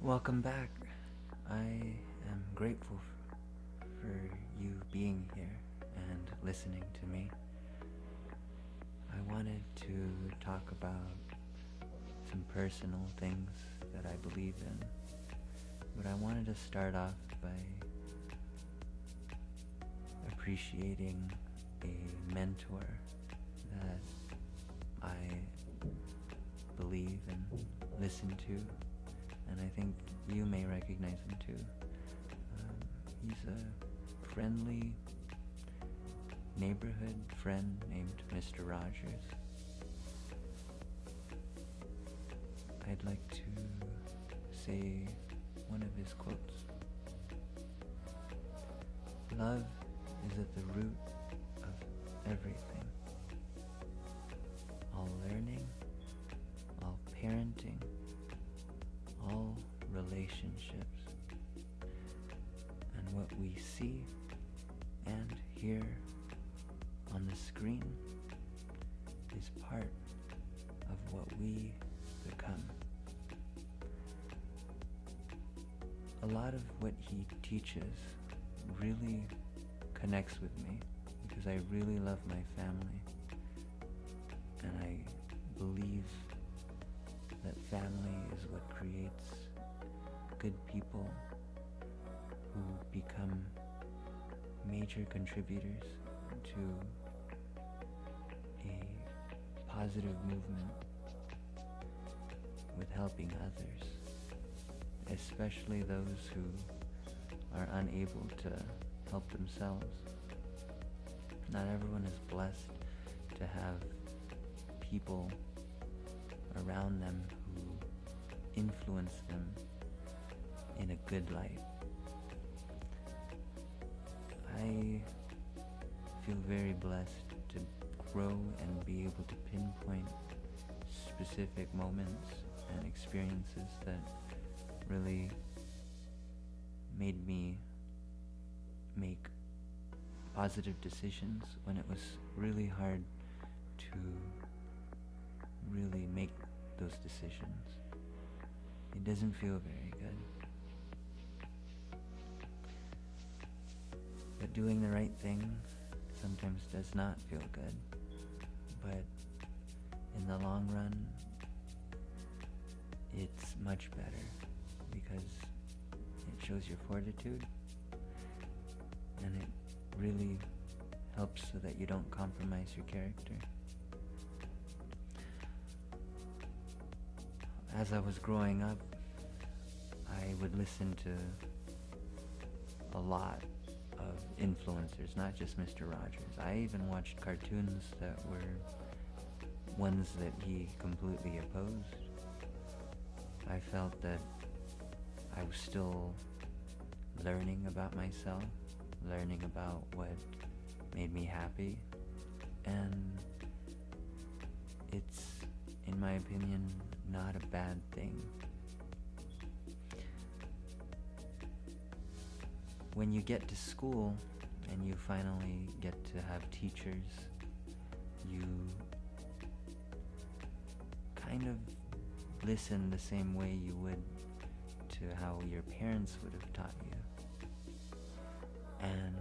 Welcome back. I am grateful for you being here and listening to me. I wanted to talk about some personal things that I believe in, but I wanted to start off by appreciating a mentor that I believe and listen to, and I think you may recognize him too. He's a friendly neighborhood friend named Mr. Rogers. I'd like to say one of his quotes. Love is at the root of everything. All learning, all parenting, all relationships, and what we see and hear on the screen is part of what we become. A lot of what he teaches really connects with me because I really love my family, and I believe that family is what creates good people who become major contributors to a positive movement with helping others, especially those who are unable to help themselves. Not everyone is blessed to have people around them who influence them in a good light. I feel very blessed to grow and be able to pinpoint specific moments and experiences that really made me make positive decisions when it was really hard to really make those decisions. It doesn't feel very good. But doing the right thing sometimes does not feel good. But in the long run, it's much better because it shows your fortitude, and it really helps so that you don't compromise your character. As I was growing up, I would listen to a lot of influencers, not just Mr. Rogers. I even watched cartoons that were ones that he completely opposed. I felt that I was still learning about myself, learning about what made me happy, and it's, in my opinion, not a bad thing. When you get to school and you finally get to have teachers, you kind of listen the same way you would to how your parents would have taught you. And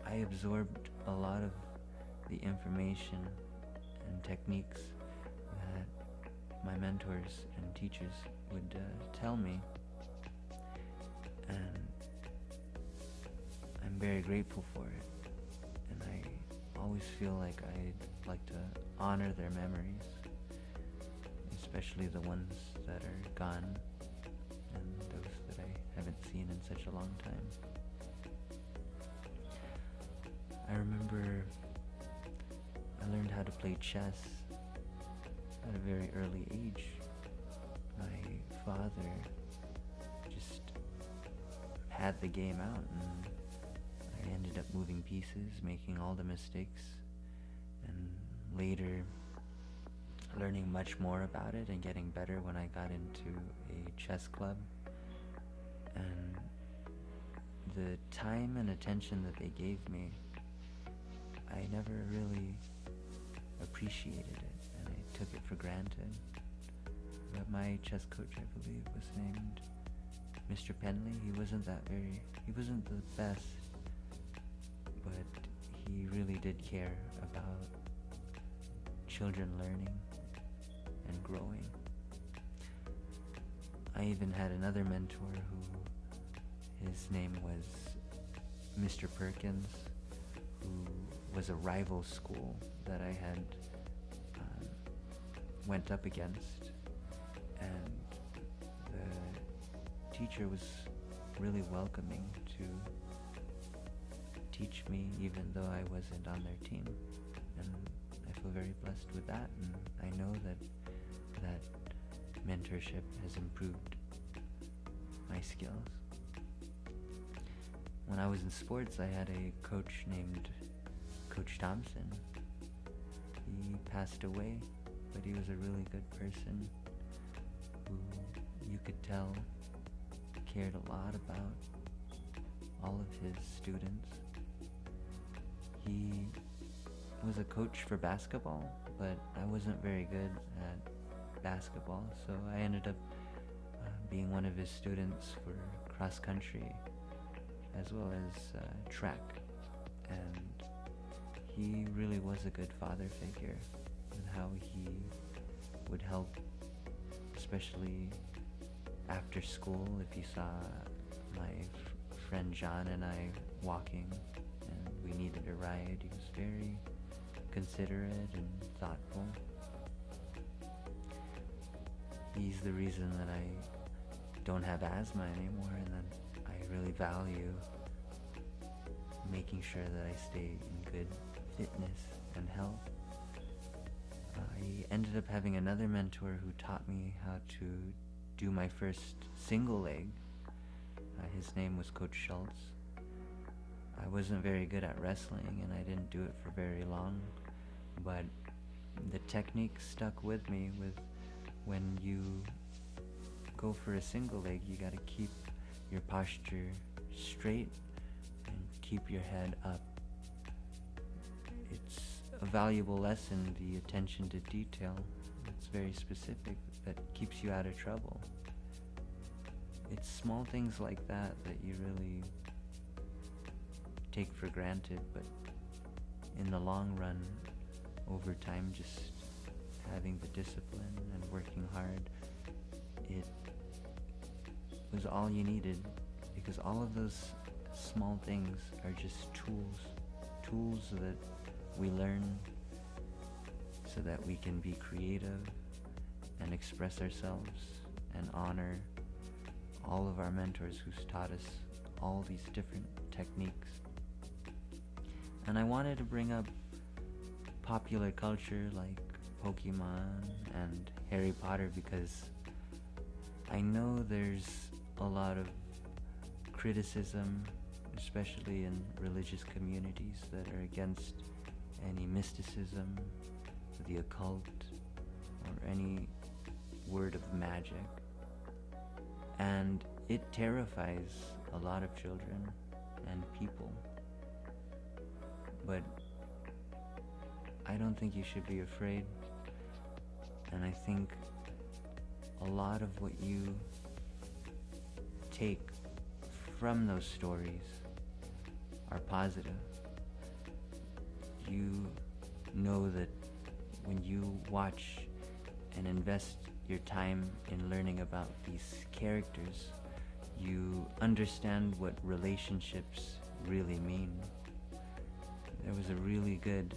I absorbed a lot of the information and techniques that my mentors and teachers would tell me, and I'm very grateful for it, and I always feel like I'd like to honor their memories, especially the ones that are gone and those that I haven't seen in such a long time. I remember I learned how to play chess at a very early age. My father just had the game out, and I ended up moving pieces, making all the mistakes, and later learning much more about it and getting better when I got into a chess club. And the time and attention that they gave me, I never really appreciated it, and I took it for granted. But my chess coach, I believe, was named Mr. Penley. He wasn't the best, but he really did care about children learning and growing. I even had another mentor who, his name was Mr. Perkins, who was a rival school that I had went up against, and the teacher was really welcoming to teach me, even though I wasn't on their team, and I feel very blessed with that, and I know that mentorship has improved my skills. When I was in sports, I had a coach named Coach Thompson. He passed away, but he was a really good person who you could tell cared a lot about all of his students. He was a coach for basketball, but I wasn't very good at basketball, so I ended up being one of his students for cross country as well as track, and he really was a good father figure in how he would help, especially after school. If you saw my friend John and I walking and we needed a ride, he was very considerate and thoughtful. He's the reason that I don't have asthma anymore, and that I really value making sure that I stay in good fitness and health. I ended up having another mentor who taught me how to do my first single leg. His name was Coach Schultz. I wasn't very good at wrestling, and I didn't do it for very long, but the technique stuck with me. When you go for a single leg, you gotta keep your posture straight and keep your head up. It's a valuable lesson, the attention to detail. It's very specific, that keeps you out of trouble. It's small things like that you really take for granted, but in the long run, over time, just having the discipline and working hard, it was all you needed, because all of those small things are just tools that we learn so that we can be creative and express ourselves and honor all of our mentors who's taught us all these different techniques. And I wanted to bring up popular culture like Pokemon and Harry Potter, because I know there's a lot of criticism, especially in religious communities, that are against any mysticism, the occult, or any word of magic. And it terrifies a lot of children and people. But I don't think you should be afraid. And I think a lot of what you take from those stories are positive. You know that when you watch and invest your time in learning about these characters, you understand what relationships really mean. There was a really good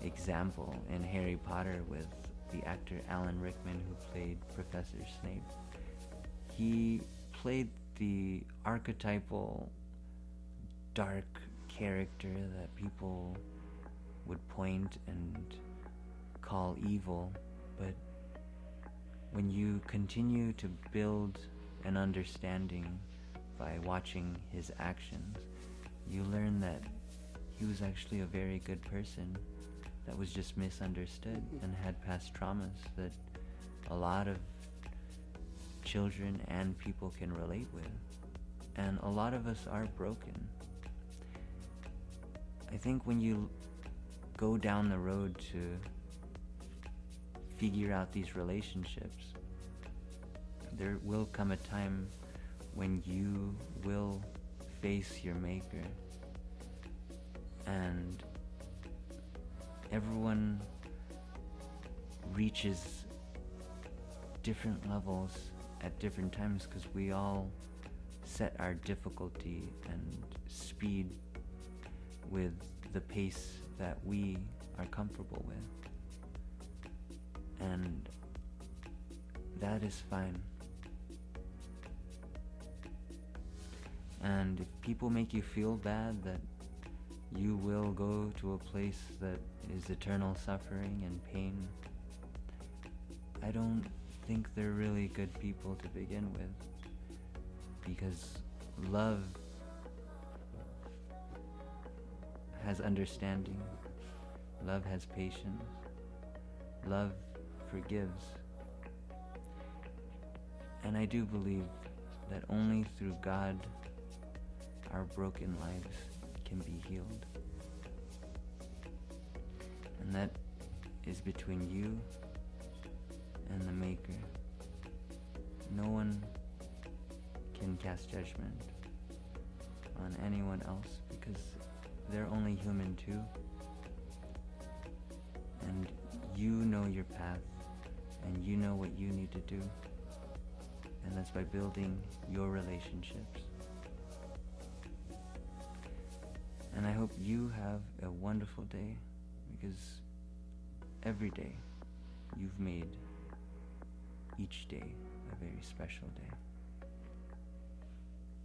example in Harry Potter with the actor Alan Rickman, who played Professor Snape. He played the archetypal dark character that people would point and call evil, but when you continue to build an understanding by watching his actions, you learn that he was actually a very good person that was just misunderstood and had past traumas that a lot of children and people can relate with. And a lot of us are broken. I think when you go down the road to figure out these relationships, there will come a time when you will face your Maker, and everyone reaches different levels at different times, because we all set our difficulty and speed with the pace that we are comfortable with, and that is fine. And if people make you feel bad that you will go to a place that is eternal suffering and pain, I don't think they're really good people to begin with, because love has understanding, love has patience, love forgives. And I do believe that only through God our broken lives can be healed. And that is between you and the Maker. No one can cast judgment on anyone else, because they're only human too. And you know your path, and you know what you need to do. And that's by building your relationships. And I hope you have a wonderful day, because every day you've made each day a very special day.